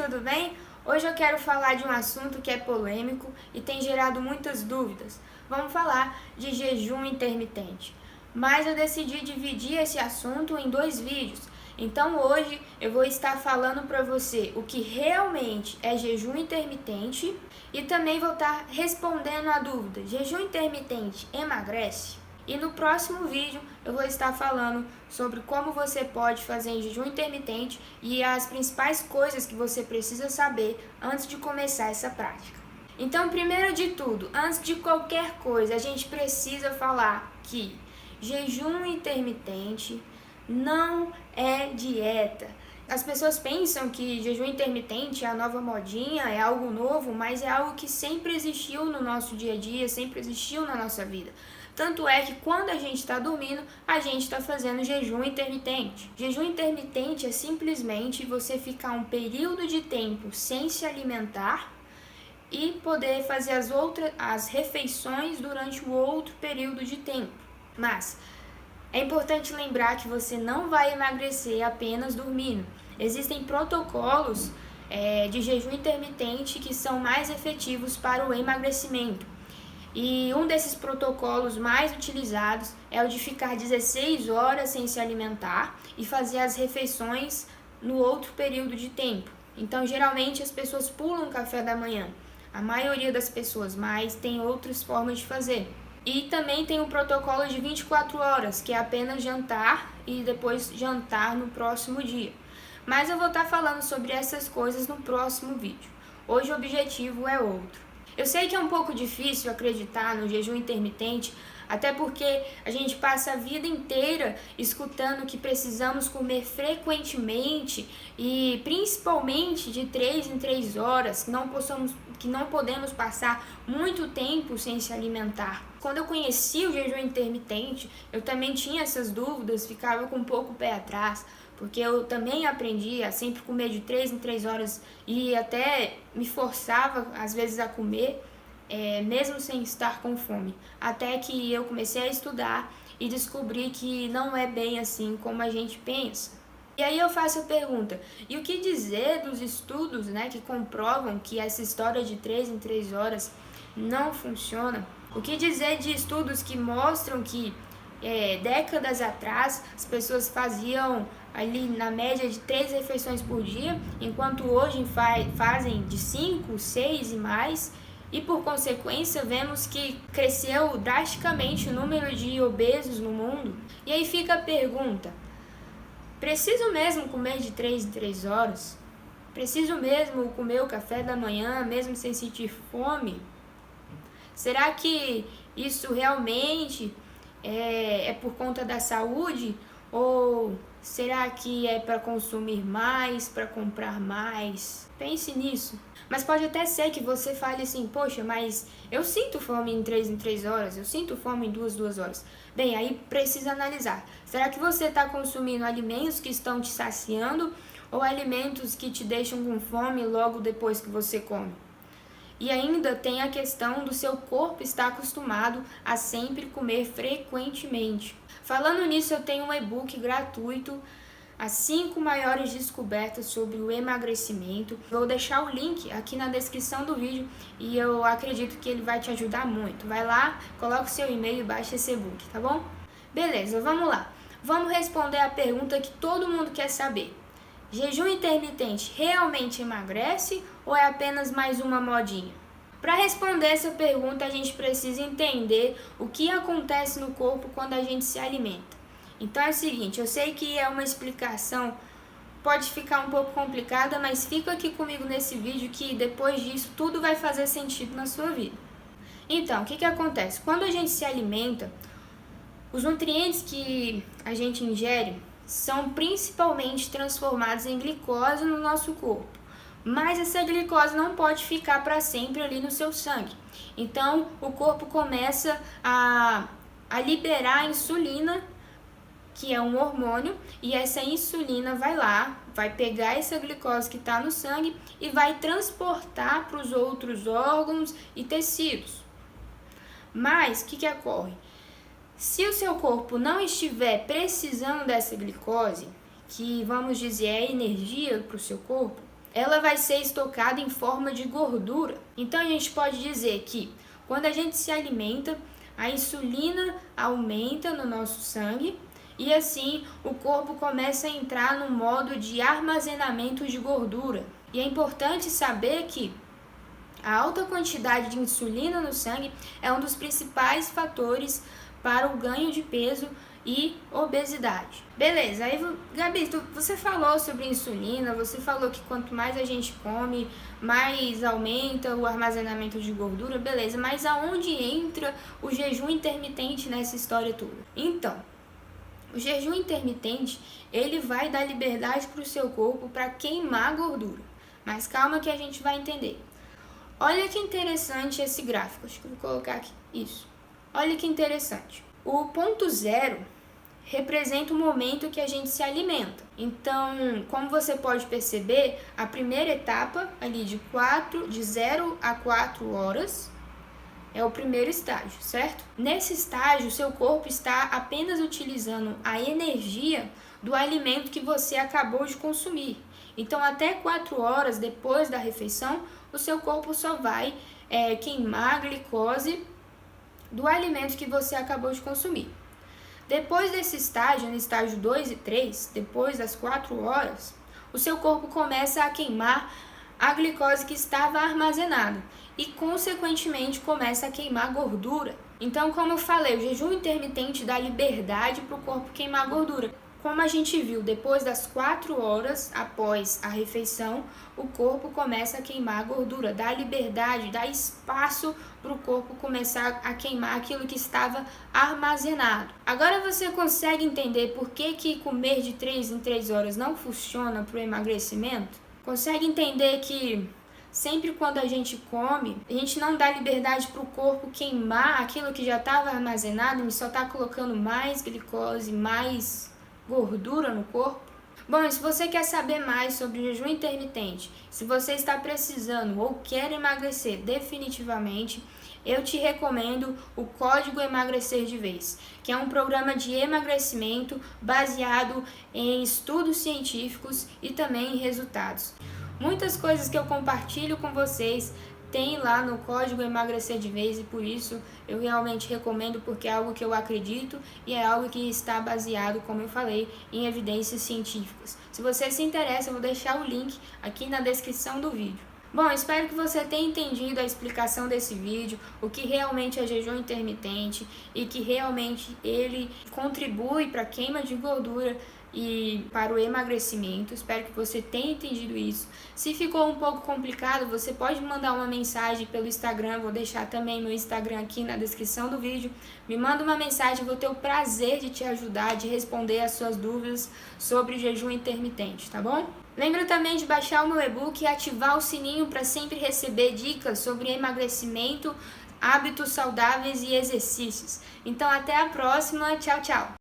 tudo bem? Hoje eu quero falar de um assunto que é polêmico e tem gerado muitas dúvidas. Vamos falar de jejum intermitente. Mas eu decidi dividir esse assunto em dois vídeos. Então hoje eu vou estar falando para você o que realmente é jejum intermitente e também vou estar respondendo a dúvida: jejum intermitente emagrece? E no próximo vídeo eu vou estar falando sobre como você pode fazer em jejum intermitente e as principais coisas que você precisa saber antes de começar essa prática. Então, primeiro de tudo, antes de qualquer coisa, a gente precisa falar que jejum intermitente não é dieta. As pessoas pensam que jejum intermitente é a nova modinha, é algo novo, mas é algo que sempre existiu no nosso dia a dia, sempre existiu na nossa vida. Tanto é que quando a gente está dormindo, a gente está fazendo jejum intermitente. Jejum intermitente é simplesmente você ficar um período de tempo sem se alimentar e poder fazer as refeições durante o outro período de tempo. Mas é importante lembrar que você não vai emagrecer apenas dormindo. Existem protocolos de jejum intermitente que são mais efetivos para o emagrecimento. E um desses protocolos mais utilizados é o de ficar 16 horas sem se alimentar e fazer as refeições no outro período de tempo. Então, geralmente as pessoas pulam o café da manhã. A maioria das pessoas, mas tem outras formas de fazer. E também tem o protocolo de 24 horas, que é apenas jantar e depois jantar no próximo dia. Mas eu vou estar falando sobre essas coisas no próximo vídeo. Hoje o objetivo é outro. Eu sei que é um pouco difícil acreditar no jejum intermitente, até porque a gente passa a vida inteira escutando que precisamos comer frequentemente e principalmente de 3 em 3 horas, que não podemos passar muito tempo sem se alimentar. Quando eu conheci o jejum intermitente, eu também tinha essas dúvidas, ficava com um pouco o pé atrás, porque eu também aprendi a sempre comer de 3 em 3 horas e até me forçava às vezes a comer, mesmo sem estar com fome. Até que eu comecei a estudar e descobri que não é bem assim como a gente pensa. E aí eu faço a pergunta: e o que dizer dos estudos, que comprovam que essa história de 3 em 3 horas não funciona? O que dizer de estudos que mostram que décadas atrás as pessoas faziam ali na média de 3 refeições por dia, enquanto hoje fazem de 5, 6 e mais, e por consequência vemos que cresceu drasticamente o número de obesos no mundo. E aí fica a pergunta: preciso mesmo comer de 3 em 3 horas? Preciso mesmo comer o café da manhã mesmo sem sentir fome? Será que isso realmente é por conta da saúde? Ou será que é para consumir mais, para comprar mais? Pense nisso. Mas pode até ser que você fale assim: poxa, mas eu sinto fome em 3 horas, eu sinto fome em 2 horas. Bem, aí precisa analisar. Será que você está consumindo alimentos que estão te saciando ou alimentos que te deixam com fome logo depois que você come? E ainda tem a questão do seu corpo estar acostumado a sempre comer frequentemente. Falando nisso, eu tenho um e-book gratuito, as 5 maiores descobertas sobre o emagrecimento. Vou deixar o link aqui na descrição do vídeo e eu acredito que ele vai te ajudar muito. Vai lá, coloca o seu e-mail e baixa esse e-book, tá bom? Beleza, vamos lá. Vamos responder a pergunta que todo mundo quer saber: jejum intermitente realmente emagrece ou é apenas mais uma modinha? Para responder essa pergunta, a gente precisa entender o que acontece no corpo quando a gente se alimenta. Então é o seguinte, eu sei que é uma explicação, pode ficar um pouco complicada, mas fica aqui comigo nesse vídeo que depois disso tudo vai fazer sentido na sua vida. Então, o que acontece? Quando a gente se alimenta, os nutrientes que a gente ingere são principalmente transformados em glicose no nosso corpo. Mas essa glicose não pode ficar para sempre ali no seu sangue. Então, o corpo começa a liberar a insulina, que é um hormônio, e essa insulina vai lá, vai pegar essa glicose que está no sangue e vai transportar para os outros órgãos e tecidos. Mas, o que ocorre? Se o seu corpo não estiver precisando dessa glicose, que vamos dizer é energia para o seu corpo, ela vai ser estocada em forma de gordura. Então a gente pode dizer que quando a gente se alimenta, a insulina aumenta no nosso sangue e assim o corpo começa a entrar no modo de armazenamento de gordura. E é importante saber que a alta quantidade de insulina no sangue é um dos principais fatores para o ganho de peso e obesidade. Beleza, aí Gabi, você falou sobre insulina, você falou que quanto mais a gente come, mais aumenta o armazenamento de gordura, beleza, mas aonde entra o jejum intermitente nessa história toda? Então, o jejum intermitente, ele vai dar liberdade para o seu corpo para queimar gordura, mas calma que a gente vai entender. Olha que interessante esse gráfico, acho que eu vou colocar aqui, isso. Olha que interessante. O ponto zero representa o momento que a gente se alimenta. Então, como você pode perceber, a primeira etapa ali de 0 a 4 horas é o primeiro estágio, certo? Nesse estágio, seu corpo está apenas utilizando a energia do alimento que você acabou de consumir. Então, até 4 horas depois da refeição, o seu corpo só vai queimar a glicose do alimento que você acabou de consumir. Depois desse estágio, no estágio 2 e 3, depois das 4 horas, o seu corpo começa a queimar a glicose que estava armazenada e, consequentemente, começa a queimar gordura. Então, como eu falei, o jejum intermitente dá liberdade para o corpo queimar gordura. Como a gente viu, depois das 4 horas após a refeição, o corpo começa a queimar a gordura, dá liberdade, dá espaço para o corpo começar a queimar aquilo que estava armazenado. Agora você consegue entender por que comer de 3 em 3 horas não funciona para o emagrecimento? Consegue entender que sempre quando a gente come, a gente não dá liberdade para o corpo queimar aquilo que já estava armazenado, a gente só está colocando mais glicose, mais gordura no corpo? Bom, e se você quer saber mais sobre o jejum intermitente, se você está precisando ou quer emagrecer definitivamente, eu te recomendo o Código Emagrecer de Vez, que é um programa de emagrecimento baseado em estudos científicos e também em resultados. Muitas coisas que eu compartilho com vocês tem lá no Código Emagrecer de Vez e por isso eu realmente recomendo, porque é algo que eu acredito e é algo que está baseado, como eu falei, em evidências científicas. Se você se interessa, eu vou deixar o link aqui na descrição do vídeo. Bom, espero que você tenha entendido a explicação desse vídeo, o que realmente é jejum intermitente e que realmente ele contribui para a queima de gordura e para o emagrecimento. Espero que você tenha entendido isso. Se ficou um pouco complicado, você pode mandar uma mensagem pelo Instagram, vou deixar também meu Instagram aqui na descrição do vídeo. Me manda uma mensagem, vou ter o prazer de te ajudar, de responder as suas dúvidas sobre o jejum intermitente, tá bom? Lembra também de baixar o meu e-book e ativar o sininho para sempre receber dicas sobre emagrecimento, hábitos saudáveis e exercícios. Então até a próxima, tchau, tchau!